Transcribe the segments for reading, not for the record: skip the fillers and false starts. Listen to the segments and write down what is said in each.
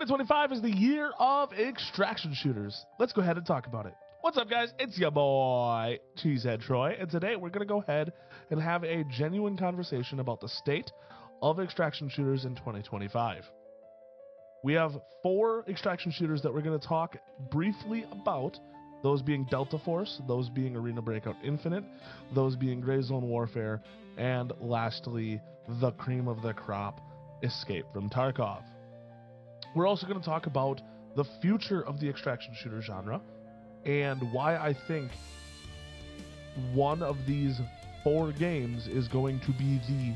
2025 is the year of extraction shooters. Let's go ahead and talk about it. What's up, guys? It's your boy, Cheesehead Troy, and today we're going to go ahead and have a genuine conversation about the state of extraction shooters in 2025. We have 4 extraction shooters that we're going to talk briefly about, those being Delta Force, those being Arena Breakout Infinite, those being Gray Zone Warfare, and lastly, the cream of the crop, Escape from Tarkov. We're also going to talk about the future of the extraction shooter genre and why I think one of these 4 games is going to be the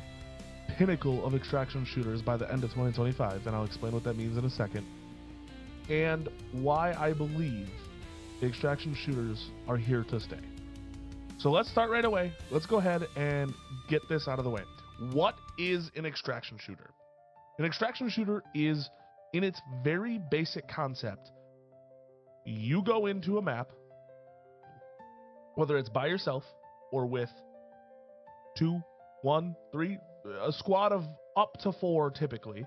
pinnacle of extraction shooters by the end of 2025, and I'll explain what that means in a second, and why I believe the extraction shooters are here to stay. So let's start right away. Let's go ahead and get this out of the way. What is an extraction shooter? An extraction shooter is, in its very basic concept, you go into a map, whether it's by yourself or with 2, 1, 3, a squad of up to 4 typically,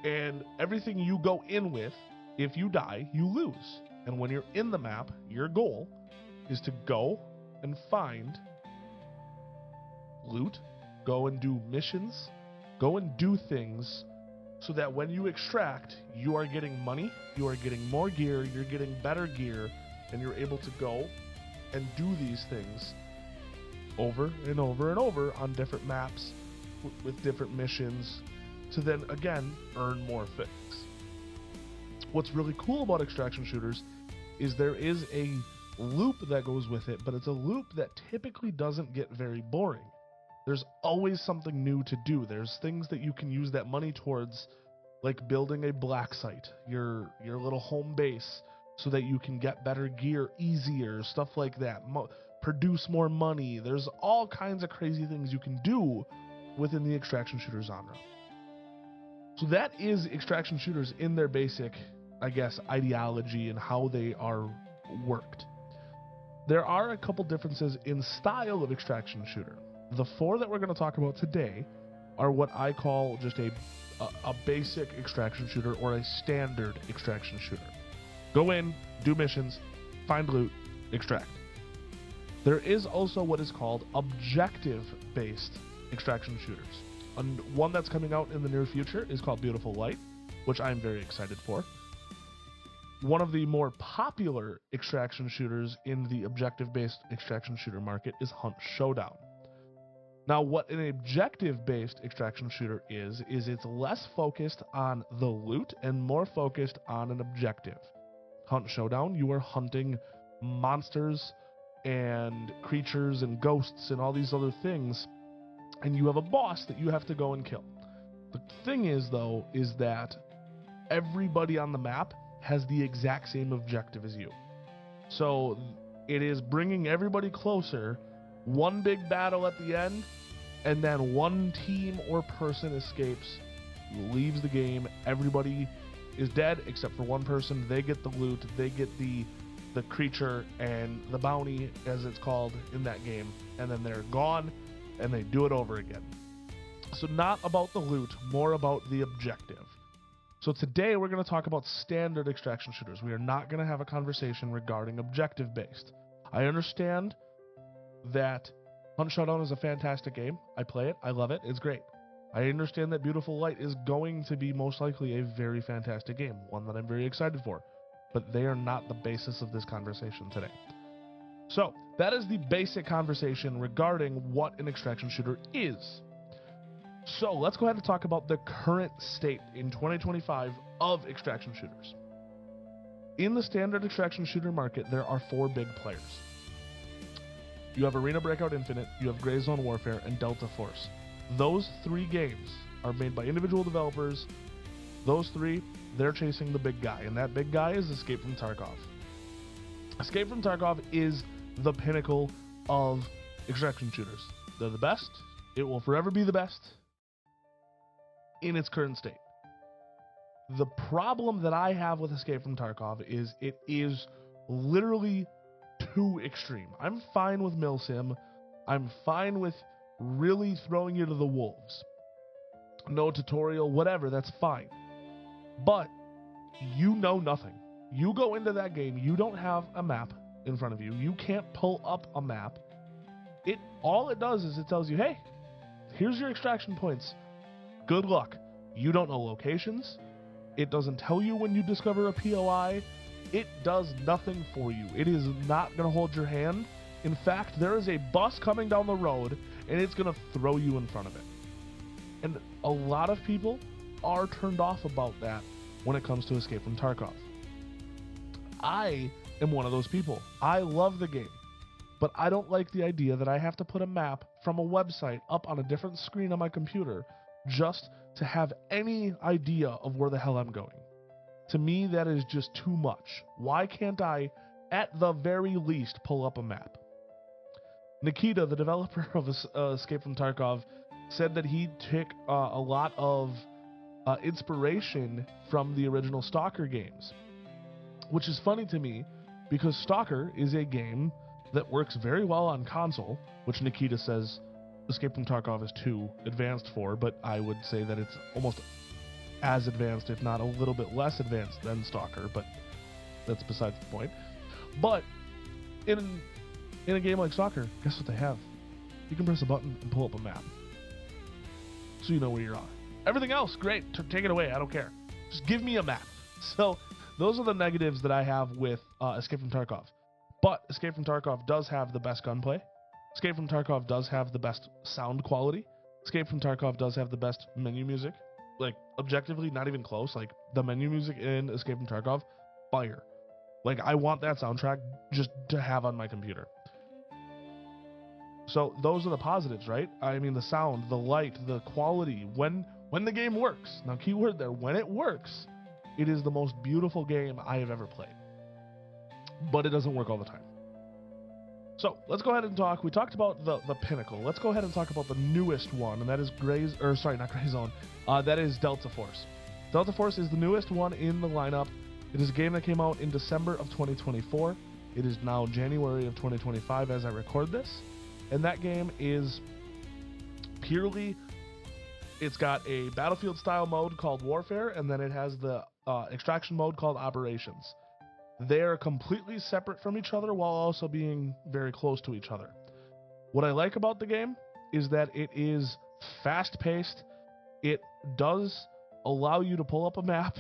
and everything you go in with, if you die, you lose. And when you're in the map, your goal is to go and find loot, go and do missions, go and do things so that when you extract, you are getting money, you are getting more gear, you're getting better gear, and you're able to go and do these things over and over and over on different maps with different missions to then again earn more things. What's really cool about extraction shooters is there is a loop that goes with it, but it's a loop that typically doesn't get very boring. There's always something new to do. There's things that you can use that money towards, like building a black site, your little home base, so that you can get better gear easier, stuff like that, produce more money. There's all kinds of crazy things you can do within the extraction shooter genre. So that is extraction shooters in their basic, I guess, ideology and how they are worked. There are a couple differences in style of extraction shooter. The 4 that we're going to talk about today are what I call just a basic extraction shooter or a standard extraction shooter. Go in, do missions, find loot, extract. There is also what is called objective-based extraction shooters. And one that's coming out in the near future is called Beautiful Light, which I'm very excited for. One of the more popular extraction shooters in the objective-based extraction shooter market is Hunt Showdown. Now, what an objective-based extraction shooter is it's less focused on the loot and more focused on an objective. Hunt Showdown, you are hunting monsters and creatures and ghosts and all these other things, and you have a boss that you have to go and kill. The thing is, though, is that everybody on the map has the exact same objective as you. So it is bringing everybody closer, one big battle at the end, and then one team or person escapes, leaves the game, everybody is dead except for one person. They get the loot, they get the creature and the bounty, as it's called in that game, and then they're gone and they do it over again. So not about the loot, more about the objective. So today we're going to talk about standard extraction shooters. We are not going to have a conversation regarding objective-based. I understand that Hunt Showdown is a fantastic game. I play it. I love it. It's great. I understand that Beautiful Light is going to be most likely a very fantastic game, one that I'm very excited for. But they are not the basis of this conversation today. So that is the basic conversation regarding what an extraction shooter is. So let's go ahead and talk about the current state in 2025 of extraction shooters. In the standard extraction shooter market, there are 4 big players. You have Arena Breakout Infinite, you have Gray Zone Warfare, and Delta Force. Those 3 games are made by individual developers. Those 3, they're chasing the big guy, and that big guy is Escape from Tarkov. Escape from Tarkov is the pinnacle of extraction shooters. They're the best. It will forever be the best in its current state. The problem that I have with Escape from Tarkov is it is literally too extreme. I'm fine with Milsim. I'm fine with really throwing you to the wolves. No tutorial, whatever, that's fine. But you know nothing. You go into that game, you don't have a map in front of you. You can't pull up a map. All it does is it tells you, hey, here's your extraction points. Good luck. You don't know locations. It doesn't tell you when you discover a POI. It does nothing for you. It is not going to hold your hand. In fact, there is a bus coming down the road, and it's going to throw you in front of it. And a lot of people are turned off about that when it comes to Escape from Tarkov. I am one of those people. I love the game, but I don't like the idea that I have to put a map from a website up on a different screen on my computer just to have any idea of where the hell I'm going. To me, that is just too much. Why can't I, at the very least, pull up a map? Nikita, the developer of Escape from Tarkov, said that he took a lot of inspiration from the original Stalker games, which is funny to me because Stalker is a game that works very well on console, which Nikita says Escape from Tarkov is too advanced for, but I would say that it's almost as advanced, if not a little bit less advanced than Stalker, but that's besides the point. But in a game like Stalker, guess what they have? You can press a button and pull up a map, so you know where you are. Everything else, great, take it away, I don't care. Just give me a map. So those are the negatives that I have with Escape from Tarkov. But Escape from Tarkov does have the best gunplay. Escape from Tarkov does have the best sound quality. Escape from Tarkov does have the best menu music. Like, objectively, not even close. Like, the menu music in Escape from Tarkov, fire. Like, I want that soundtrack just to have on my computer. So those are the positives, right? I mean, the sound, the light, the quality, when the game works. Now, keyword there, when it works, it is the most beautiful game I have ever played. But it doesn't work all the time. So let's go ahead and talk. We talked about the pinnacle. Let's go ahead and talk about the newest one, and that is that is Delta Force. Delta Force is the newest one in the lineup. It is a game that came out in December of 2024. It is now January of 2025 as I record this. And that game is purely, it's got a Battlefield style mode called Warfare, and then it has the extraction mode called Operations. They're completely separate from each other while also being very close to each other. What I like about the game is that it is fast-paced. It does allow you to pull up a map.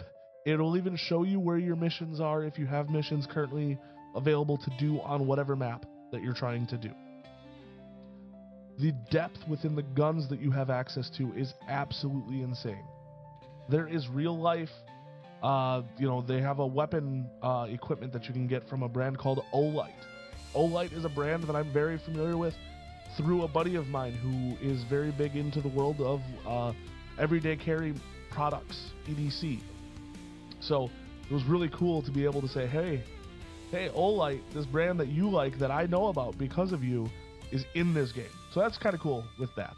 It'll even show you where your missions are if you have missions currently available to do on whatever map that you're trying to do. The depth within the guns that you have access to is absolutely insane. There is real life, they have a weapon equipment that you can get from a brand called Olight. Olight is a brand that I'm very familiar with through a buddy of mine who is very big into the world of everyday carry products, EDC. So it was really cool to be able to say, hey, Olight, this brand that you like that I know about because of you, is in this game. So that's kind of cool with that.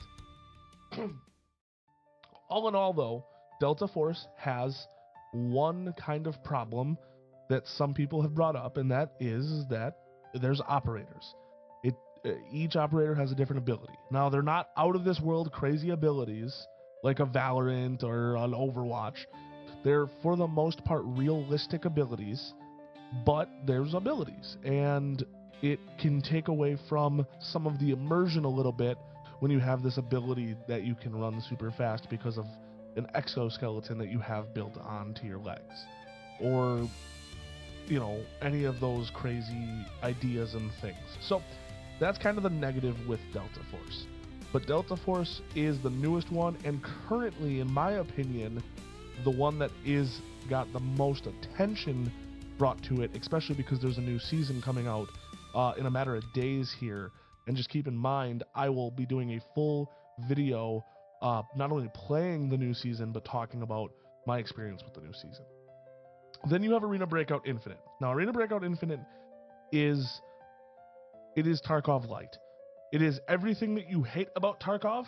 All in all, though, Delta Force has one kind of problem that some people have brought up, and that is that there's operators. Each operator has a different ability. Now, they're not out of this world crazy abilities like a Valorant or an Overwatch. They're, for the most part, realistic abilities, but there's abilities, and it can take away from some of the immersion a little bit when you have this ability that you can run super fast because of an exoskeleton that you have built onto your legs, or any of those crazy ideas and things. So that's kind of the negative with Delta Force. But Delta Force is the newest one, and currently, in my opinion, the one that is got the most attention brought to it, especially because there's a new season coming out in a matter of days here. And just keep in mind, I will be doing a full video not only playing the new season, but talking about my experience with the new season. Then you have Arena Breakout Infinite. Now, Arena Breakout Infinite is Tarkov Light. It is everything that you hate about Tarkov,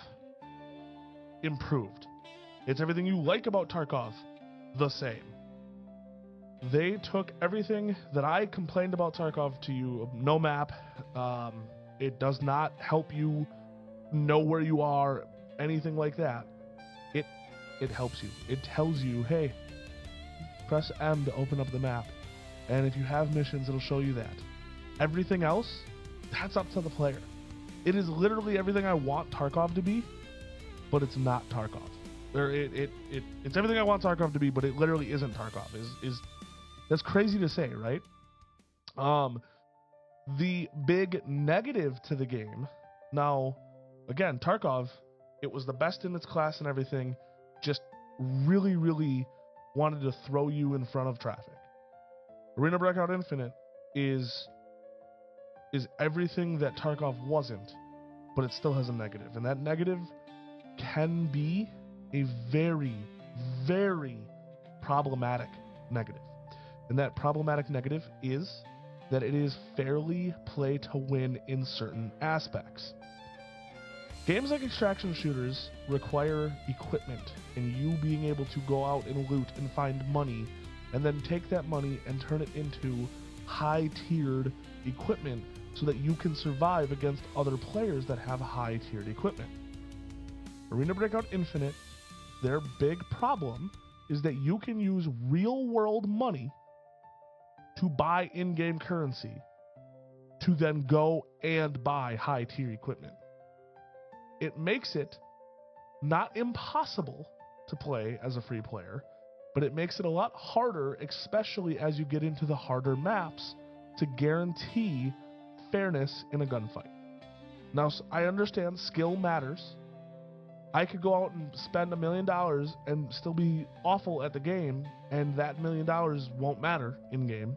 improved. It's everything you like about Tarkov, the same. They took everything that I complained about Tarkov to you, no map, it does not help you know where you are, anything like that. It helps you. It tells you, hey, Press M to open up the map. And if you have missions, it'll show you that. Everything else, that's up to the player. It is literally everything I want Tarkov to be, but it's not Tarkov. Or it's everything I want Tarkov to be, but it literally isn't Tarkov. That's crazy to say, right? The big negative to the game, now, again, Tarkov, it was the best in its class and everything, just really, really wanted to throw you in front of traffic. Arena Breakout Infinite is everything that Tarkov wasn't, but it still has a negative. And that negative can be a very, very problematic negative. And that problematic negative is that it is fairly play to win in certain aspects. Games like extraction shooters require equipment and you being able to go out and loot and find money and then take that money and turn it into high-tiered equipment so that you can survive against other players that have high-tiered equipment. Arena Breakout Infinite, their big problem is that you can use real-world money to buy in-game currency to then go and buy high-tier equipment. It makes it not impossible to play as a free player, but it makes it a lot harder, especially as you get into the harder maps, to guarantee fairness in a gunfight. Now, I understand skill matters. I could go out and spend $1 million and still be awful at the game, and that $1 million won't matter in-game.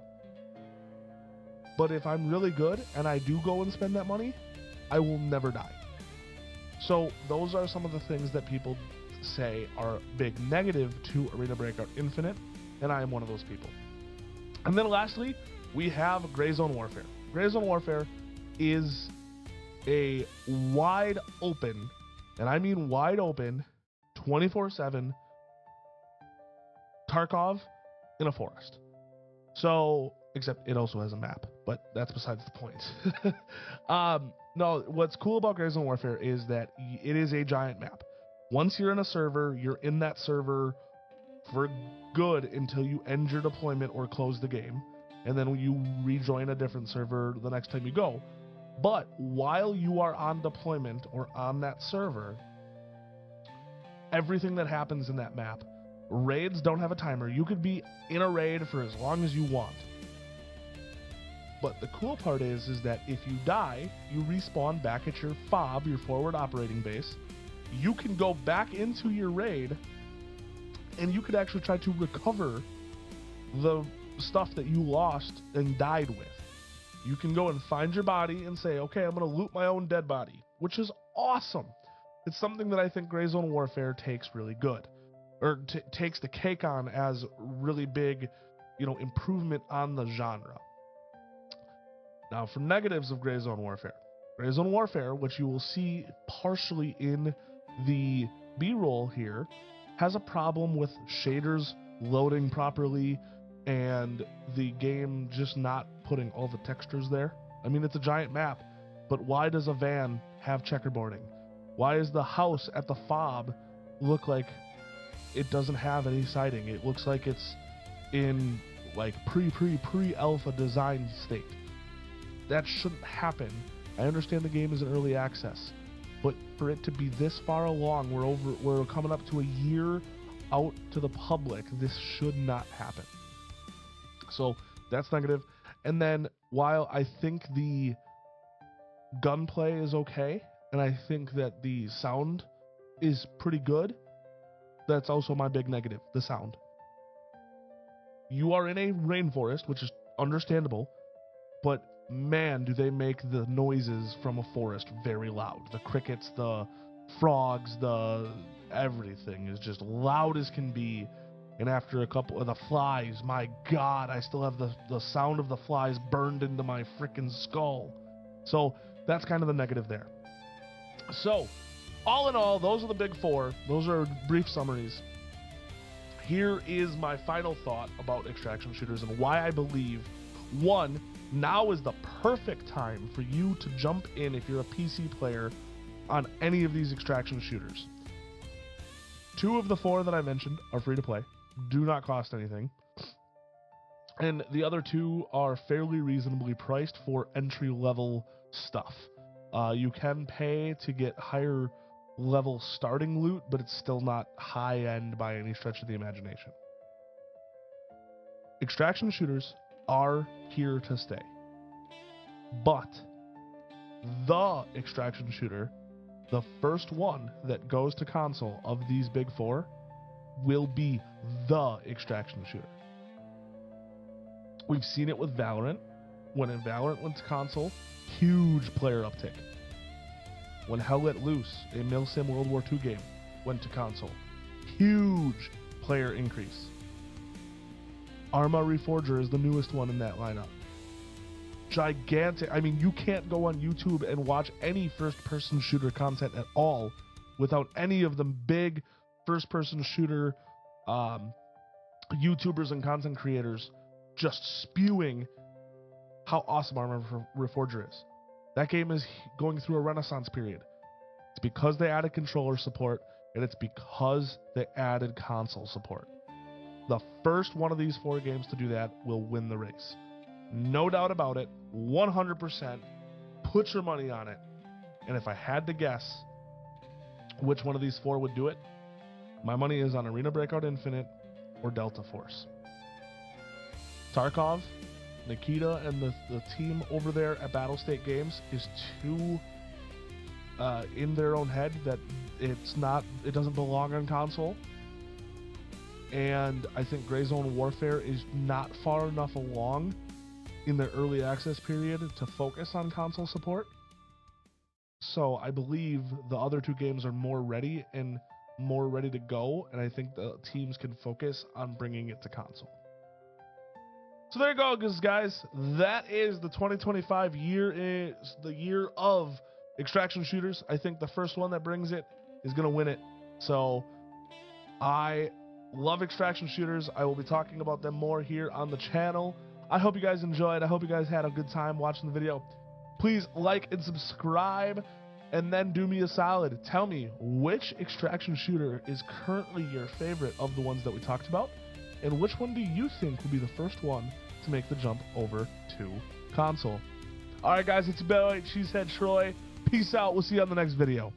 But if I'm really good and I do go and spend that money, I will never die. So those are some of the things that people say are big negative to Arena Breakout Infinite, and I am one of those people. And then lastly, we have Gray Zone Warfare. Gray Zone Warfare is a wide open, and I mean wide open, 24/7 Tarkov in a forest. So, except it also has a map, but that's besides the point. No, what's cool about Gray Zone Warfare is that it is a giant map. Once you're in a server, you're in that server for good until you end your deployment or close the game, and then you rejoin a different server the next time you go. But while you are on deployment or on that server, everything that happens in that map, raids don't have a timer. You could be in a raid for as long as you want. But the cool part is that if you die, you respawn back at your FOB, your forward operating base. You can go back into your raid, and you could actually try to recover the stuff that you lost and died with. You can go and find your body and say, okay, I'm going to loot my own dead body, which is awesome. It's something that I think Gray Zone Warfare takes really good, or takes the cake on as really big, improvement on the genre. Now, for negatives of Gray Zone Warfare. Gray Zone Warfare, which you will see partially in the B-roll here, has a problem with shaders loading properly and the game just not putting all the textures there. I mean, it's a giant map, but why does a van have checkerboarding? Why is the house at the FOB look like it doesn't have any siding? It looks like it's in like pre-alpha design state. That shouldn't happen. I understand the game is in early access, but for it to be this far along, we're coming up to a year out to the public, this should not happen. So that's negative. And then while I think the gunplay is okay, and I think that the sound is pretty good, that's also my big negative, the sound. You are in a rainforest, which is understandable, but man, do they make the noises from a forest very loud. The crickets, the frogs, the everything is just loud as can be. And after a couple of the flies, my God, I still have the sound of the flies burned into my freaking skull. So that's kind of the negative there. So all in all, those are the big four. Those are brief summaries. Here is my final thought about extraction shooters and why I believe, one, now is the perfect time for you to jump in if you're a PC player on any of these extraction shooters. 2 of the 4 that I mentioned are free to play, do not cost anything. And the other two are fairly reasonably priced for entry-level stuff. You can pay to get higher level starting loot, but it's still not high-end by any stretch of the imagination. Extraction shooters are here to stay. But the extraction shooter, the first one that goes to console of these big four, will be the extraction shooter. We've seen it with Valorant. When Valorant went to console, huge player uptick. When Hell Let Loose, a Milsim World War II game, went to console, huge player increase. Arma Reforger is the newest one in that lineup. Gigantic. I mean, you can't go on YouTube and watch any first-person shooter content at all without any of the big first-person shooter YouTubers and content creators just spewing how awesome Arma Reforger is. That game is going through a renaissance period. It's because they added controller support, and it's because they added console support. The first one of these four games to do that will win the race. No doubt about it, 100%. Put your money on it. And if I had to guess which one of these four would do it, my money is on Arena Breakout Infinite or Delta Force. Tarkov, Nikita, and the team over there at Battlestate Games is too in their own head that it doesn't belong on console. And I think Gray Zone Warfare is not far enough along in their early access period to focus on console support. So I believe the other two games are more ready to go, and I think the teams can focus on bringing it to console. So there you go, guys. That is the 2025 year. Is the year of extraction shooters. I think the first one that brings it is going to win it. So I love extraction shooters. I will be talking about them more here on the channel. I hope you guys enjoyed. I hope you guys had a good time watching the video. Please like and subscribe, and then do me a solid. Tell me which extraction shooter is currently your favorite of the ones that we talked about, and which one do you think will be the first one to make the jump over to console. Alright guys, it's your boy, Cheesehead Troy. Peace out. We'll see you on the next video.